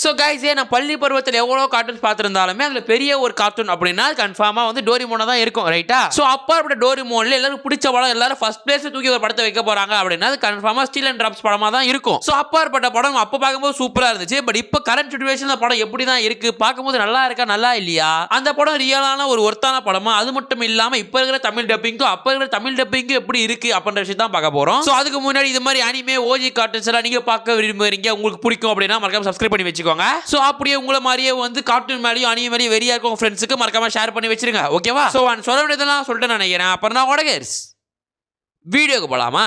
So guys நான் பள்ளி பருவத்தில் எவ்வளவு கார்ட்டூன்ஸ் பார்த்திருந்தாலுமே அதுல பெரிய ஒரு கார்ட்டூன் அப்படின்னா கன்ஃபார்மா வந்து டோரிமோனா தான் இருக்கும் ரைட்டா. சோ அப்பா அப்படி டோரிமோன்ல எல்லாரும் பிடிச்ச படம் எல்லாரும் ஃபர்ஸ்ட் பிளேஸ் தூக்கி ஒரு படத்தை வைக்க போறாங்க அப்படின்னா அது கன்ஃபார்மா ஸ்டீல் அண்ட் டிராப்ஸ் படமா தான் இருக்கும். சோ அப்பாற்பட்ட படம் அப்ப பார்க்கும்போது சூப்பரா இருந்துச்சு. பட் இப்ப கரண்ட் சிச்சுவேஷன்ல படம் எப்படி தான் இருக்கு, பார்க்கும்போது நல்லா இருக்கா நல்லா இல்லையா, அந்த படம் ரியலான ஒரு ஒர்த்தான படமா, அது மட்டும் இல்லாம இப்ப இருக்கிற தமிழ் டப்பிங்கும் அப்ப இருக்கிற தமிழ் டப்பிங்கும் எப்படி இருக்கு அப்படின்ற விஷயம் தான் பார்க்க போறோம். சோ அதுக்கு முன்னாடி இது மாதிரி அனிமே ஓஜி கார்ட்டூன்ஸ் எல்லாம் நீங்க பார்க்க விரும்புறீங்க, உங்களுக்கு பிடிக்கும் அப்படின்னா மறக்காம சப்ஸ்கிரைப் பண்ணி வச்சுக்கோங்க. சோ அப்படியே உங்களை மாதிரியே வந்து கார்ட்டூன் மேலேயும் அனிமே மேலேயும் வெறியா இருக்கும் ஃப்ரெண்ட்ஸுக்கு மறக்காம ஷேர் பண்ணி வச்சிருங்க. ஓகேவா? சோ சொல்ல வேண்டியதெல்லாம் சொல்லிட்டு நினைக்கிறேன். அப்புறம் நான் ஓடகர்ஸ் வீடியோக்கு போலாமா?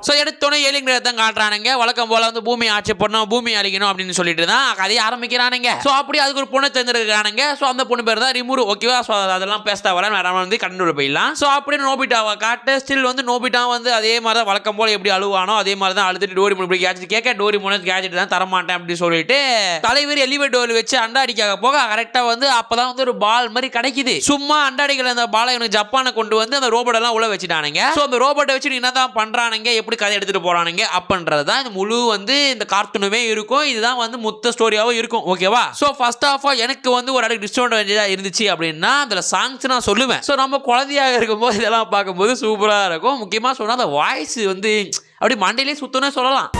ஸோ எடுத்தோன்னே ஏலியன் தான் காட்டுறானுங்க. வழக்கம் போல வந்து பூமி ஆட்சி பண்ணணும், பூமி அழிக்கணும் அப்படின்னு சொல்லிட்டு தான் கதையை ஆரம்பிக்கிறானுங்க. ஸோ அப்படி அதுக்கு ஒரு பொண்ணு தெரிஞ்சிருக்கானுங்க. ஸோ அந்த பொண்ணு பேர் தான் ரிமுரு. ஓகேவா? ஸோ அதெல்லாம் பேச வர வேற வந்து கண்டுள்ள போயிடலாம். ஸோ அப்படியே நோபிட்டாவை காட்டு ஸ்டில் வந்து நோபிட்டா வந்து அதே மாதிரி தான் வழக்கம் போல எப்படி அழுவானோ அதே மாதிரி தான் அழுதுட்டு டோரி இப்படி கேட்ஜெட் கேட்க டோரி மூணு கேட்ஜெட் தான் தரமாட்டேன் அப்படின்னு சொல்லிட்டு தலைவர் எலிவேட் டோர் வச்சு அண்டாடிக்காக போக கரெக்டாக வந்து அப்பதான் வந்து ஒரு பால் மாதிரி கிடைக்குது. சும்மா அண்டாடிக்கிற அந்த பாலை இவனுக்கு ஜப்பானை கொண்டு வந்து அந்த ரோபோட் எல்லாம் உள்ள வச்சுட்டானுங்க. ஸோ அந்த ரோபோட்டை வச்சு என்ன தான் பண்றானுங்க, எப்படி கதை எடுத்துட்டு போறானுங்க அப்படின்றது தான் இந்த முழு வந்து இந்த கார்ட்டூனுமே இருக்கும். இதுதான் வந்து மொத்த ஸ்டோரியாவும் இருக்கும். ஓகேவா? சோ ஃபர்ஸ்ட் ஆஃப் ஆல் எனக்கு வந்து ஒரு அடக்கு டிஸ்அட்வான்டேஜா இருந்துச்சு அப்படின்னா அதுல சாங்ஸ் நான் சொல்லுவேன். சோ நம்ம குழந்தையாக இருக்கும்போது இதெல்லாம் பார்க்கும்போது சூப்பரா இருக்கும். முக்கியமா சொன்னா அந்த வாய்ஸ் வந்து அப்படி மண்டையிலே சுத்தணும் சொல்லலாம்.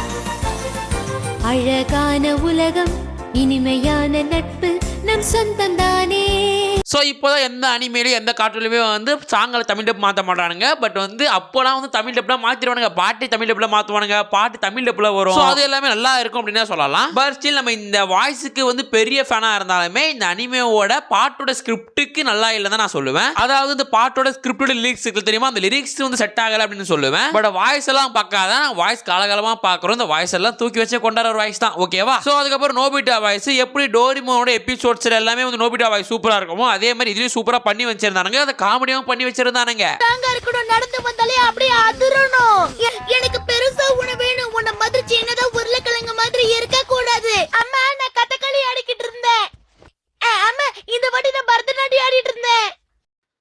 அழகான உலகம், இனிமையான நட்பு, நம் சொந்தம் தானே. ஸோ இப்போதான் எந்த அனிமேலையும் எந்த கார்ட்டூன்லையுமே வந்து சாங்களை தமிழ் டப் மாற்ற மாட்டானுங்க. பட் வந்து அப்போலாம் வந்து தமிழ் டப்லாம் மாற்றிடுவானுங்க. பாட்டு தமிழ் டப்பில் மாற்றுவானுங்க, பாட்டு தமிழ் டப்பில் வரும். ஸோ அது எல்லாமே நல்லா இருக்கும் அப்படின்னு சொல்லலாம். பட் ஸ்டில் நம்ம இந்த வாய்ஸுக்கு வந்து பெரிய ஃபேனாக இருந்தாலுமே இந்த அனிமேவோட பாட்டோட ஸ்கிரிப்டுக்கு நல்லா இல்லை தான் நான் சொல்லுவேன். அதாவது இந்த பாட்டோட ஸ்கிரிப்டோட லிரிக்ஸ் தெரியுமா, அந்த லிரிக்ஸ் வந்து செட் ஆகலை அப்படின்னு சொல்லுவேன். பட் வாய்ஸ் எல்லாம் பார்க்காத வாய்ஸ் காலகாலமாக பார்க்குறோம். இந்த வாய்ஸ் எல்லாம் தூக்கி வச்சு கொண்டாடுற வாய்ஸ் தான். ஓகேவா? ஸோ அதுக்கப்புறம் நோபிட்டா வாய்ஸ் எப்படி டோரிமோனோட எபிசோட்ஸ் எல்லாமே வந்து நோபிட்டா வாய்ஸ் சூப்பராக இருக்குமோ அதே மாதிரி இதுலயும் சூப்பரா பண்ணி வச்சிருந்தானுங்க. அதை காமெடியாவும் பண்ணி வச்சிருந்தானுங்க. நடந்து வந்தாலே அப்படியே அதிரணும். எனக்கு பெருசா உன வேணும், உன்ன மாதிரி சின்னதா உருளைக்கிழங்கு மாதிரி இருக்க கூடாது. அம்மா நான் கதகளி ஆடிக்கிட்டு இருந்தேன். அம்மா இந்த வாட்டி நான் பரதநாட்டியம் ஆடிட்டு இருந்தேன்.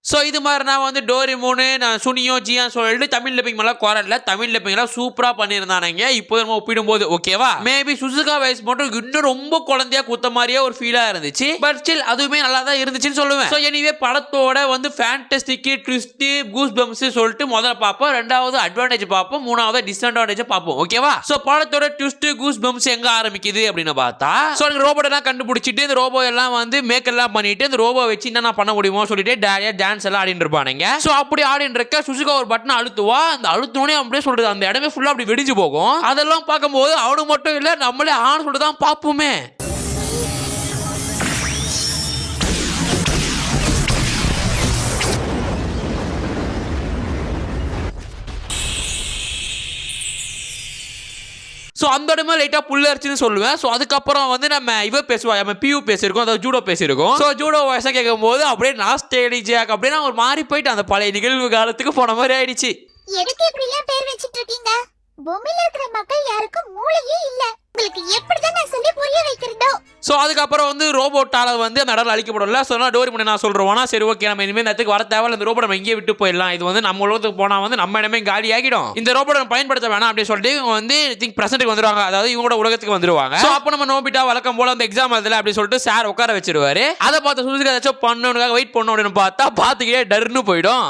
ஸோ இது மாதிரி நான் வந்து டோரிமோனு நான் சுனியோ ஜியான்னு சொல்லிட்டு தமிழ் டப்பிங் மேலே குரல்ல தமிழ் டப்பிங்லாம் சூப்பராக பண்ணியிருந்தானுங்க இப்போ நம்ம ஒப்பிடும்போது. ஓகேவா? மேபி சுசுகா வாய்ஸ் மட்டும் இன்னும் ரொம்ப குழந்தையா குத்த மாதிரியே ஒரு ஃபீலாக இருந்துச்சு. பட் ஸ்டில் அதுவுமே நல்லா தான் இருந்துச்சுன்னு சொல்லுவேன். ஸோ எனிவே படத்தோட வந்து ஃபேண்டஸ்டிக்கு ட்விஸ்ட்டு கூஸ் பம்ஸ் சொல்லிட்டு முதல்ல பார்ப்போம், ரெண்டாவது அட்வான்டேஜ் பார்ப்போம், மூணாவது டிஸ்அட்வான்டேஜ் பார்ப்போம். ஓகேவா? ஸோ படத்தோட ட்விஸ்ட்டு கூஸ் பம்ஸ் எங்கே ஆரம்பிக்குது அப்படின்னு பார்த்தா ஸோ எனக்கு ரோபோட் எல்லாம் கண்டுபிடிச்சிட்டு இந்த ரோபோ எல்லாம் வந்து மேக் எல்லாம் பண்ணிட்டு இந்த ரோபோ வச்சு என்ன பண்ண முடியுமோ சொல்லிட்டு டான்ஸ் எல்லாம் ஆடிட்டு இருப்பானுங்க. சோ அப்படி ஆடிட்டு இருக்க சுசுகா ஒரு பட்டன் அழுத்துவா. அந்த அழுத்தோனே அப்படியே சொல்றது அந்த இடமே ஃபுல்லா அப்படி வெடிஞ்சு போகும். அதெல்லாம் பார்க்கும்போது அவனுக்கு மட்டும் இல்ல நம்மளே ஆன் சொல்லிட்டு தான் பார்ப்போமே. ஸோ அந்த இடமே லைட்டாக புல்லரிச்சுன்னு சொல்லுவேன். ஸோ அதுக்கப்புறம் வந்து நம்ம பேசுவோம், நம்ம பியூ பேசியிருக்கோம், அதாவது ஜூடோ பேசியிருக்கோம். ஸோ ஜூடோ வாய்ஸாக கேட்கும் போது அப்படியே நாஸ்டேலிஜியாக் அப்படின்னா ஒரு மாறி போயிட்டு அந்த பழைய நிகழ்வு காலத்துக்கு போன மாதிரி ஆயிடுச்சு. எதுக்கு இப்படிலாம் பேர் வச்சிட்டு இருக்கீங்க? பூமியில இருக்கிற மக்கள் யாருக்கும் மூளையே இல்ல. உங்களுக்கு எப்படிதான் நான் சொல்லி புரிய வைக்கிறதோ. ஸோ அதுக்கப்புறம் வந்து ரோபோட்டால வந்து அந்த இடத்துல அழிக்கப்படல. ஸோ டோரிமோனை நான் சொல்றோம்னா சரி ஓகே நம்ம இனிமேல் இந்த இடத்துக்கு வர தேவையில்ல, இந்த ரோபோட் நம்ம இங்கே விட்டு போயிடலாம், இது வந்து நம்ம உலகத்துக்கு போனால் வந்து நம்ம இடமே காலி ஆகிடும், இந்த ரோபோட்டை பயன்படுத்த வேணாம் அப்படின்னு சொல்லிட்டு இவங்க வந்து திங்க் பிரசன்ட்டுக்கு வந்துருவாங்க, அதாவது இவங்களோட உலகத்துக்கு வந்துருவாங்க. ஸோ அப்போ நம்ம நோபிட்டா வழக்கம் போல அந்த எக்ஸாம் அதில் அப்படின்னு சொல்லிட்டு சார் உட்கார வச்சிருவாரு. அதை பார்த்து சுசுகா ஏதாச்சும் பண்ணணுக்காக வெயிட் பண்ணணும் அப்படின்னு பார்த்தா பார்த்துக்கிட்டே டர்னு போயிடும்.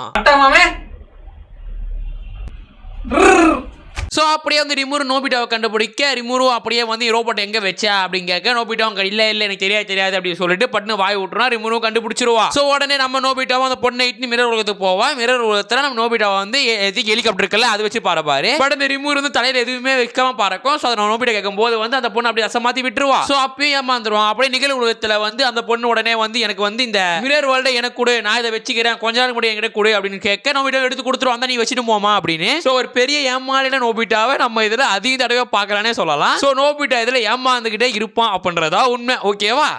ஸோ அப்படியே வந்து ரிமுரு நோபிட்டாவை கண்டுபிடிக்க ரிமுரு அப்படியே வந்து ரோபோட் எங்கே வச்சா அப்படின்னு கேட்க நோபிட்டாவும் இல்லை எனக்கு தெரியாது அப்படின்னு சொல்லிட்டு பட்டுன்னு வாய் விட்டுருவா. ரிமுரு கண்டுபிடிச்சிருவா. ஸோ உடனே நம்ம நோபிட்டாவும் அந்த பொண்ணை இட்டு மிரர் உலகத்துக்கு போவா. மிரர் உலகத்தில் நம்ம நோபிட்டாவை வந்து ஹெலிகாப்டர் இருக்குல்ல அது வச்சு பாரு. பட் அந்த ரிமுரு வந்து தலையில் எதுவுமே வைக்காம பறக்கும். ஸோ அதை நோபிட்டா கேட்கும் போது வந்து அந்த பொண்ணு அப்படி அசமாத்தி விட்டுருவா. ஸோ அப்பயும் ஏமாந்துருவான். அப்படியே நிகழ்வு உலகத்தில் வந்து அந்த பொண்ணு உடனே வந்து எனக்கு வந்து இந்த மிரர் வேர்ல்டை எனக்கு கொடு, நான் இதை வச்சுக்கிறேன், கொஞ்ச நாள் கூட என்கிட்ட கொடு அப்படின்னு கேட்க நோபிட்டா எடுத்து கொடுத்துருவான், நீ வச்சுட்டு போமா அப்படின்னு. ஸோ ஒரு பெரிய ஏமாளின நோபிட்டாவை நம்ம இதுல அதிக தடவை பார்க்கலானே சொல்லலாம். சோ நோபிட்டா இதுல ஏமாந்துகிட்டே இருப்பான் அப்படின்றதா உண்மை. ஓகேவா?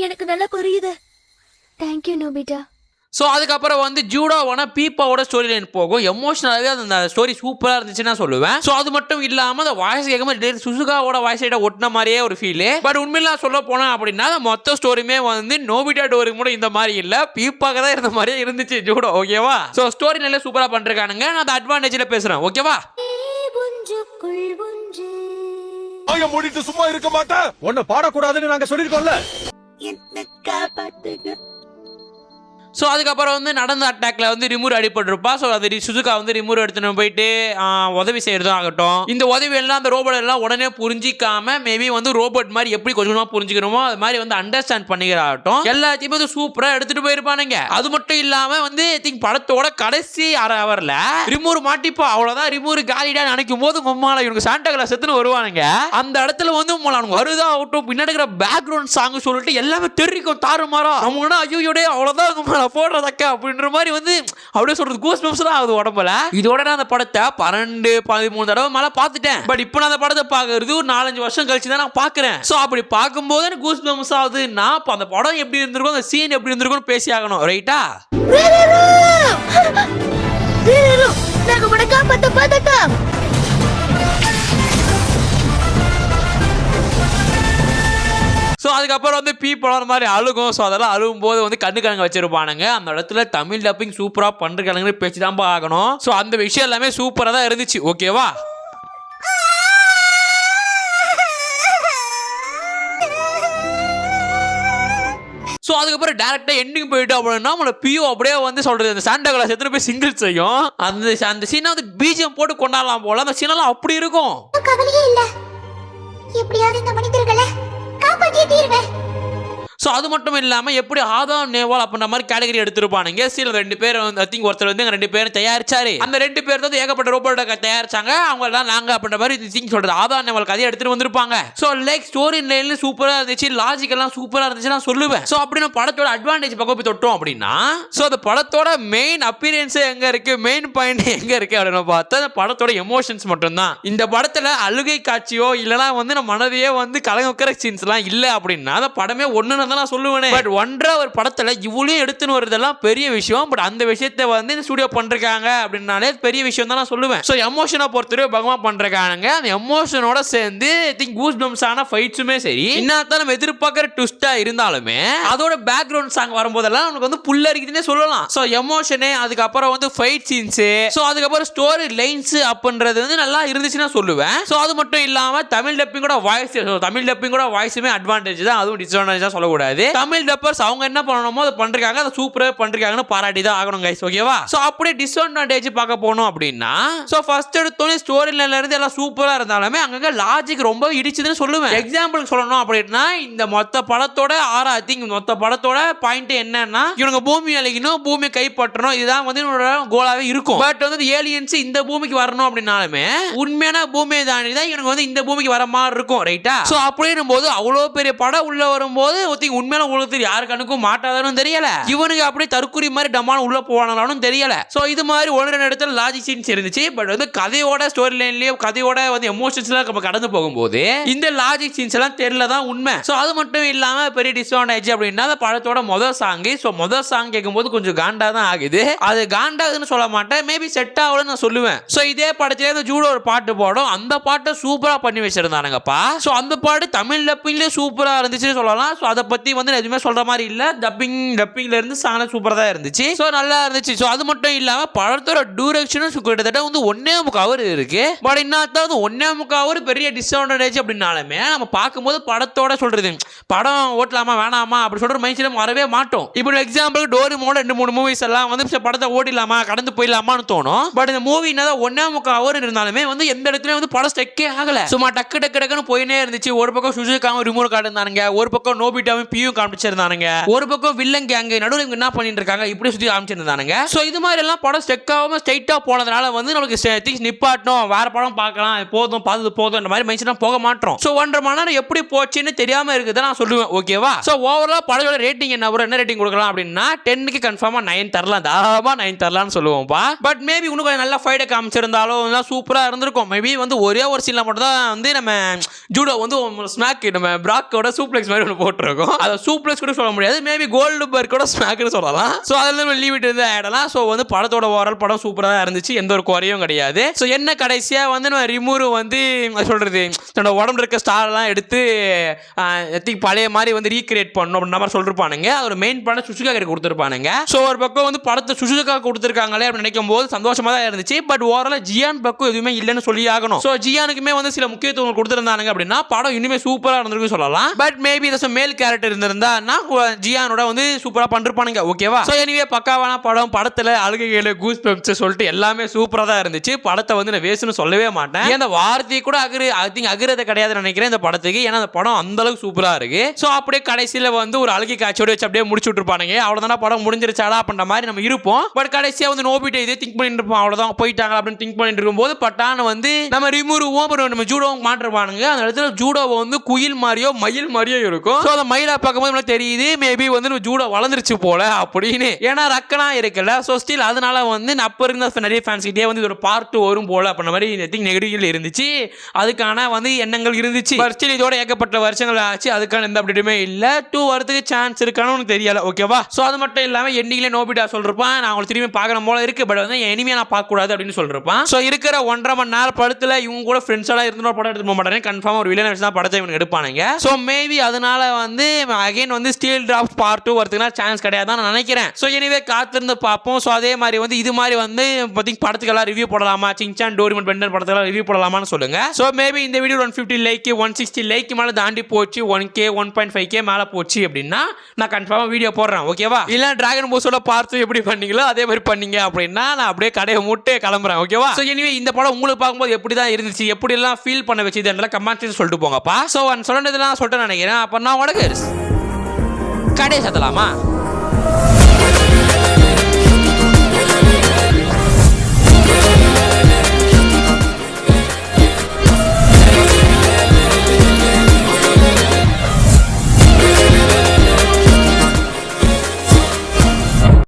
எனக்கு நல்லா புரியுது. Thank you Nobita. ஸோ அதுக்கப்புறம் வந்து ஜூடோவான பீப்பாவோட ஸ்டோரி லைன் போகும். எமோஷனலாகவே அந்த ஸ்டோரி சூப்பராக இருந்துச்சுன்னா சொல்லுவேன். ஸோ அது மட்டும் இல்லாமல் அந்த வாய்ஸ் கேட்கும்போது சுசுகாவோட வாய்ஸ் லைட்டாக ஒட்டின மாதிரியே ஒரு ஃபீலு. பட் உண்மையிலாம் சொல்ல போனேன் அப்படின்னா மொத்த ஸ்டோரியுமே வந்து நோபிட்டா டோரி கூட இந்த மாதிரி இல்லை, பீப்பாக தான் இருந்த மாதிரியே இருந்துச்சு ஜூடோ. ஓகேவா? ஸோ ஸ்டோரி நல்லா சூப்பராக பண்ணிருக்கானுங்க. நான் அந்த அட்வான்டேஜில் பேசுகிறேன். ஓகேவா? மூடிட்டு சும்மா இருக்க மாட்டேன். உன்னை பாடக்கூடாதுன்னு நாங்க சொல்லிருக்கோம்ல. என்ன காப்பாத்துங்க. ஸோ அதுக்கப்புறம் வந்து நடந்த அட்டாக்ல வந்து ரிமூர் அடிபட்டிருப்பா. ஸோ அது சுசுகா வந்து ரிமூர் எடுத்துன்னு போயிட்டு உதவி செய்யறதும் ஆகட்டும். இந்த உதவி எல்லாம் அந்த ரோபோட் எல்லாம் உடனே புரிஞ்சிக்காம மேபி வந்து ரோபோட் மாதிரி எப்படி கொஞ்சம் கொஞ்சமா புரிஞ்சுக்கணுமோ அது மாதிரி வந்து அண்டர்ஸ்டாண்ட் பண்ணிக்கிறாகட்டும். எல்லாத்தையுமே வந்து சூப்பரா எடுத்துட்டு போயிருப்பானுங்க. அது மட்டும் இல்லாம வந்து திங்க் படத்தோட கடைசி அரை ஹவர்ல ரிமூர் மாட்டிப்பா. அவ்வளவுதான், ரிமூர் காலிடா நினைக்கும் போது உம்மால இவனுக்கு சாண்டா கிளாஸ் எடுத்துன்னு வருவானுங்க. அந்த இடத்துல வந்து உங்களான வருதா ஆகட்டும், பின்னாடி இருக்கிற பேக்ரவுண்ட் சாங் சொல்லிட்டு எல்லாமே தெரிவிக்கும் தாறுமாறா. நம்ம ஐயோடே அவ்வளவுதான் போடுறதக்கா அப்படின்ற மாதிரி வந்து அப்படியே சொல்றது கூஸ் பம்ப்ஸ் தான் ஆகுது உடம்புல. இதோட நான் அந்த படத்தை 12-13 தடவை மேல பார்த்துட்டேன். பட் இப்போ நான் அந்த படத்தை பார்க்கறது ஒரு 4-5 வருஷம் கழிச்சு தான் நான் பார்க்கறேன். ஸோ அப்படி பார்க்கும்போது எனக்கு கூஸ் பம்ப்ஸ் ஆகுது. நான் இப்போ அந்த படம் எப்படி இருந்திருக்கும், அந்த சீன் எப்படி இருந்திருக்கும்னு பேசி ஆகணும், ரைட்டா? நாங்க உன்னை காப்பாத்த பார்த்துட்டோம். ஸோ அதுக்கப்புறம் வந்து பீப்பளர் மாதிரி அழுகும். ஸோ அதெல்லாம் அழுகும் போது வந்து கண்ணுக்கலங்க வச்சிருப்பானுங்க. அந்த இடத்துல தமிழ் டப்பிங் சூப்பராக பண்ணுறாங்க பேச்சு தான் பார்க்கணும். ஸோ அந்த விஷயம் எல்லாமே சூப்பராக தான் இருந்துச்சு. ஓகேவா? ஸோ அதுக்கப்புறம் டேரக்டா எண்டிங் போயிட்டு அப்படின்னா நம்மளோட பியோ அப்படியே வந்து சொல்றது அந்த சாண்டா கிளாஸ் எடுத்துட்டு போய் சிங்கிள் செய்யும். அந்த சீனை வந்து பிஜிஎம் போட்டு கொண்டாடலாம் போல. அந்த சீனெல்லாம் அப்படி இருக்கும். கவலையே இல்ல, எப்படியாவது இந்த மனிதர்களை காப்பாற்றியே தீருவேன். ஸோ அது மட்டும் இல்லாமல் எப்படி ஆதாம் நேவால் அப்படின்ற மாதிரி கேட்டகரி எடுத்திருப்பானுங்க. சீல் 2 பேர் வந்து ஐ திங்க் ஒருத்தர் வந்து 2 பேரும் தயாரிச்சாரு. அந்த 2 பேர் வந்து ஏகப்பட்ட ரோபோட்டை தயாரிச்சாங்க. அவங்க எல்லாம் நாங்கள் அப்படின்ற மாதிரி திங்க் சொல்றது ஆதாம் நேவால் கதையை எடுத்துட்டு வந்திருப்பாங்க. ஸோ லைக் ஸ்டோரி லைன்ல சூப்பராக இருந்துச்சு, லாஜிக் எல்லாம் சூப்பராக இருந்துச்சு நான் சொல்லுவேன். ஸோ அப்படின்னு படத்தோட அட்வான்டேஜ் பக்கம் போய் தொட்டோம் அப்படின்னா ஸோ அந்த படத்தோட மெயின் அப்பியரன்ஸ் எங்க இருக்கு, மெயின் பாயிண்ட் எங்க இருக்கு அப்படின்னு பார்த்தா அந்த படத்தோட எமோஷன்ஸ் மட்டும்தான். இந்த படத்துல அழுகை காட்சியோ இல்லைனா வந்து நம்ம மனதையே வந்து கலங்க வைக்கிற சீன்ஸ் எல்லாம் இல்லை அப்படின்னா அந்த படமே ஒண்ணுன்னு நான் சொல்லுவேன். பட் 1.5 ஒரு படத்துல இவ்வளவு எடுத்துன்னு வரதெல்லாம் பெரிய விஷயம். பட் அந்த விஷயத்தை வந்து இந்த ஸ்டுடியோ பண்றாங்க அப்படின்னாலே பெரிய விஷயம் தான் நான் சொல்லுவேன். ஸோ எமோஷனை பொறுத்தவரை பகவான் பண்றாங்க. அந்த எமோஷனோட சேர்ந்து திங்க் கூஸ் பம்ப்ஸ் ஆன ஃபைட்ஸுமே சரி, இன்னும் நம்ம எதிர்பார்க்கிற ட்விஸ்டா இருந்தாலுமே அதோட பேக்ரவுண்ட் சாங் வரும்போதெல்லாம் நமக்கு வந்து புல்லரிக்குதுன்னே சொல்லலாம். ஸோ எமோஷனு, அதுக்கப்புறம் வந்து ஃபைட் சீன்ஸ், ஸோ அதுக்கப்புறம் ஸ்டோரி லைன்ஸ் அப்படின்றது வந்து நல்லா இருந்துச்சுன்னா சொல்லுவேன். ஸோ அது மட்டும் இல்லாம தமிழ் டப்பிங்கோட வாய்ஸுமே அட்வான்டேஜ் தான், அதுவும் டிஸ்அட்வான்டேஜ் தான் சொல்லக்கூடாது. தமிழ் டப்பர்ஸ் அவங்க என்ன பண்ணணுமோ அதை பண்றாங்க, அதை சூப்பரா பண்றாங்கன்னு பாராட்டி தான் ஆகணும் கைஸ். ஓகேவா? சோ அப்படியே டிஸ்அட்வான்டேஜ் பார்க்க போனோம் அப்படின்னா சோ ஃபர்ஸ்ட் எடுத்தோனே ஸ்டோரி லைன்ல இருந்து எல்லாம் சூப்பரா இருந்தாலுமே அங்கங்க லாஜிக் ரொம்ப இடிச்சுதுன்னு சொல்லுவேன். எக்ஸாம்பிள் சொல்லணும் அப்படின்னா இந்த மொத்த படத்தோட மொத்த படத்தோட பாயிண்ட் என்னன்னா இவங்க பூமி அழிக்கணும், பூமி கைப்பற்றணும், இதுதான் வந்து என்னோட கோலாவே இருக்கும். பட் வந்து ஏலியன்ஸ் இந்த பூமிக்கு வரணும் அப்படின்னாலுமே உண்மையான பூமியை தாண்டி தான் இவங்க வந்து இந்த பூமிக்கு வர மாதிரி இருக்கும், ரைட்டா? சோ அப்படின்னும் போது அவ்வளவு பெரிய படம் உள்ள வரும்போது உண்மையான உலகத்தில் யாரு கணக்கும் மாட்டாதானும் தெரியல, இவனுக்கு அப்படியே தற்குறி மாதிரி டமான உள்ள போவானாலும் தெரியல. சோ இது மாதிரி 1-2 இடத்துல லாஜிக் சீன்ஸ் இருந்துச்சு. பட் வந்து கதையோட ஸ்டோரி லைன்லயே கதையோட வந்து எமோஷன்ஸ்லாம் நம்ம கடந்து போகும்போது இந்த லாஜிக் சீன்ஸ் எல்லாம் தெரியல தான் உண்மை. சோ அது மட்டும் இல்லாம பெரிய டிஸ்அட்வான்டேஜ் அப்படின்னா அந்த படத்தோட முதல் சாங். சோ முதல் சாங் கேட்கும்போது கொஞ்சம் காண்டா தான் ஆகுது. அது காண்டாகுதுன்னு சொல்ல மாட்டேன், மேபி செட் ஆகலன்னு நான் சொல்லுவேன். சோ இதே படத்திலே இந்த ஜூடோ ஒரு பாட்டு போடும், அந்த பாட்டை சூப்பரா பண்ணி வச்சிருந்தானுங்கப்பா. சோ அந்த பாட்டு தமிழ் டப்பிங்ல சூப்பரா இருந்துச்சுன்னு சொல்லலாம். சோ அதை பத்தி வந்து எதுவுமே சொல்ற மாதிரி இல்ல, டப்பிங்ல இருந்து சாங் சூப்பரா தான் இருந்துச்சு. சோ நல்லா இருந்துச்சு. சோ அது மட்டும் இல்லாம படத்தோட டியூரேஷனும் கிட்டத்தட்ட வந்து 1.25 ஹவர் இருக்கு. பட் இன்னும் 1.25 ஹவர் பெரிய டிஸ்அட்வான்டேஜ் அப்படின்னாலுமே நம்ம பார்க்கும்போது படத்தோட சொல்றது படம் ஓட்டலாமா வேணாமா அப்படி சொல்ற மைண்ட் செட் வரவே மாட்டோம். இப்போ எக்ஸாம்பிள் டோரிமோட 2-3 மூவிஸ் எல்லாம் வந்து படத்தை ஓடிடலாமா கடந்து போயிடலாமான்னு தோணும். பட் இந்த மூவி என்னதான் 1.25 ஹவர் இருந்தாலுமே வந்து எந்த இடத்துலயும் வந்து படம் ஸ்டெக்கே ஆகல. சும்மா டக்குன்னு போயினே இருந்துச்சு. ஒரு பக்கம் சுஜுகாவும் ரிமோட் காட்டுனானுங்க, ஒரு பக்கம் நோபிட்டாவும் பியும் காமிச்சிருந்தானுங்க, ஒரு பக்கம் வில்லன் கேங் நடுவுல இவங்க என்ன பண்ணிட்டு இருக்காங்க இப்படி சுத்தி காமிச்சிருந்தானுங்க. சோ இது மாதிரி எல்லாம் படம் ஸ்டெக் ஆகாம ஸ்ட்ரைட்டா போனதுனால வந்து நமக்கு திங்ஸ் நிப்பாட்டணும், வேற படம் பார்க்கலாம், போதும் பார்த்தது போதும் இந்த மாதிரி மைண்ட் போக மாட்டோம். சோ 1.5 மணி நேரம் எப்படி போச்சுன்னு தெரியாம இருக்குது நான் சொல்லுவேன். ஓகேவா? சோ ஓவரால் படத்தோட ரேட்டிங் என்ன ரேட்டிங் கொடுக்கலாம் அப்படின்னா 10க்கு கன்ஃபார்மா 9 தரலாம், தாராளமா 9 தரலாம்னு சொல்லுவோம்ப்பா. பட் மேபி இன்னும் கொஞ்சம் நல்லா ஃபைட் காமிச்சிருந்தாலும் சூப்பரா இருந்திருக்கும். மேபி வந்து ஒரே ஒரு சீன்ல மட்டும் தான் வந்து நம்ம ஜூடோ வந்து ஸ்மாக் நம்ம பிராக்கோட சூப்ளெக்ஸ் மாதிரி ஒன்று போட்டிருக்கோம். அதை சூப்ளெக்ஸ் கூட சொல்ல முடியாது, மேபி கோல்டு பர்க்கோட ஸ்மாக்னு சொல்லலாம். ஸோ அதில் லீவ் இட்டு வந்து ஆடலாம். ஸோ வந்து படத்தோட ஓவரால் படம் சூப்பராக இருந்துச்சு, எந்த ஒரு குறையும் கிடையாது. ஸோ என்ன கடைசியாக வந்து நம்ம ரிமூர் வந்து சொல்றது தன்னோட உடம்புல இருக்க ஸ்டார்லாம் எடுத்து பழைய மாதிரி வந்து ரீக்ரியேட் பண்ணணும் அப்படின்ற மாதிரி சொல்லிருப்பானுங்க. அதோட மெயின் பண்ண சுசுகா கிட்ட கொடுத்துருப்பானுங்க. ஸோ ஒரு பக்கம் வந்து படத்தை சுசுகா கொடுத்துருக்காங்களே அப்படின்னு நினைக்கும் போது சந்தோஷமா தான் இருந்துச்சு. பட் ஓவரால் ஜியான் பக்கம் எதுவுமே இல்லைன்னு சொல்லி ஆகணும். ஸோ ஜியானுக்குமே வந்து சில முக்கியத்துவம் கொடுத்துருந்தாங்க அப்படின்னா படம் இனிமே சூப்பராக இருந்திருக்கு சொல்லலாம். பட் மேபி இது மேல் கேரக்டர் இருந்திருந்தா ஜியானோட வந்து சூப்பராக பண்ணிருப்பானுங்க. ஓகேவா? ஸோ எனிவே பக்காவான படம். படத்தில் அழுகைகள் கூஸ் பம்ப்ஸ் சொல்லிட்டு எல்லாமே சூப்பராக தான் இருந்துச்சு. படத்தை வந்து நான் வேஸ்ட்னு சொல்லவே மாட்டேன். அந்த வார்த்தையை கூட அகிரத கிடையாதுன்னு நினைக்கிறேன் இந்த படத்துக்கு. ஏன்னா அந்த படம் அந்த அளவுக்கு சூப்பரா இருக்கு. ஸோ அப்படியே கடைசியில் வந்து ஒரு அழுகை காட்சியோட வச்சு அப்படியே முடிச்சு விட்டுருப்பானுங்க. அவ்வளோதான் படம் முடிஞ்சிருச்சாடா அப்படின்ற மாதிரி நம்ம இருப்போம். பட் கடைசியாக வந்து நோபிட்டை இதே திங்க் பண்ணிட்டு இருப்போம். அவ்வளோதான் போயிட்டாங்க அப்படின்னு திங்க் பண்ணிட்டு இருக்கும்போது பட்டான வந்து நம்ம ரிமூருவோம் அப்புறம் நம்ம ஜூடோவும் மாட்டிருப்பானுங்க. அந்த இடத்துல ஜூடோவை வந்து குயில் மாதிரியோ மயில் மாதிரியோ இருக்கும். ஸோ அந்த மயிலை பார்க்கும்போது நம்மளுக்கு தெரியுது மேபி வந்து நம்ம ஜூடோ வளர்ந்துருச்சு போல அப்படின்னு. ஏன்னா ரக்கனா இருக்குல்ல. ஸோ ஸ்டில் அதனால வந்து அப்போ இருந்த நிறைய ஃபேன்ஸ் கிட்டே வந்து ஒரு பார்ட் வரும் போல அப்படின்ற மாதிரி நெகட்டிவ் இருந்துச்சு. அதுக்கான வந்து எண்ணங்கள் இருந்துச்சு. ஸ்டில் இதோட ஏகப்பட்ட வருஷங்கள் ஆச்சு. அதுக்கான எந்த அப்டேட்டுமே இல்ல. 2 வரதுக்கு சான்ஸ் இருக்கான்னு உனக்கு தெரியல. ஓகேவா? ஸோ அது மட்டும் இல்லாமல் எண்டிங்ல நோபிட்டா சொல்லிருப்பான் நான் அவங்களை திரும்பி பார்க்கணும் போல இருக்கு. பட் வந்து இனிமே நான் பார்க்க கூடாது அப்படின்னு சொல்லிருப்பான். ஸோ இருக்கிற 1.5 மணி நேரம் படத்துல இவங்க கூட ஃப்ரெண்ட்ஸோட இருந்து படம் எடுத்து போக மாட்டாங்க. கன்ஃபார்ம் ஒரு வில்லன் வச்சு தான் படத்தை இவங்க எடுப்பானுங்க. ஸோ மேபி அதனால வந்து அகைன் வந்து ஸ்டீல் டிராப்ஸ் பார்ட் 2 வரதுக்குனா சான்ஸ் கிடையாதுன்னு நான் நினைக்கிறேன். ஸோ எனிவே காத்திருந்து பார்ப்போம். ஸோ அதே மாதிரி வந்து இது மாதிரி வந்து படத்துக்கெல்லாம் ரிவ்யூ போடலாமா, சின்சான் டோரிமன் பென்டன் படத்துக்கெல்லாம் ரிவ்யூ போடலாமான்னு சொல்லுங்க. ஸோ மேபி இந்த வீடியோ 150 லைக் 160 லைக் மேலே தாண்டி போச்சு, 1K 1.5K மேலே போச்சு அப்படின்னா நான் கன்ஃபார்மாக வீடியோ போடுறேன். ஓகேவா? இல்லை டிராகன் போஸோட பார்த்து எப்படி பண்ணீங்களோ அதே மாதிரி பண்ணீங்க அப்படின்னா நான் அப்படியே கடையை மூட்டே கிளம்புறேன். ஓகேவா? ஸோ எனிவே இந்த படம் உங்களுக்கு பார்க்கும்போது எப்படி தான் இருந்துச்சு, எப்படி எல்லாம் ஃபீல் பண்ண வச்சு இதெல்லாம் கமெண்ட்ஸ் சொல்லிட்டு போங்கப்பா. ஸோ சொன்னதெல்லாம் சொல்லிட்டு நினைக்கிறேன். அப்போ நான் உனக்கு கடை சத்தலாமா?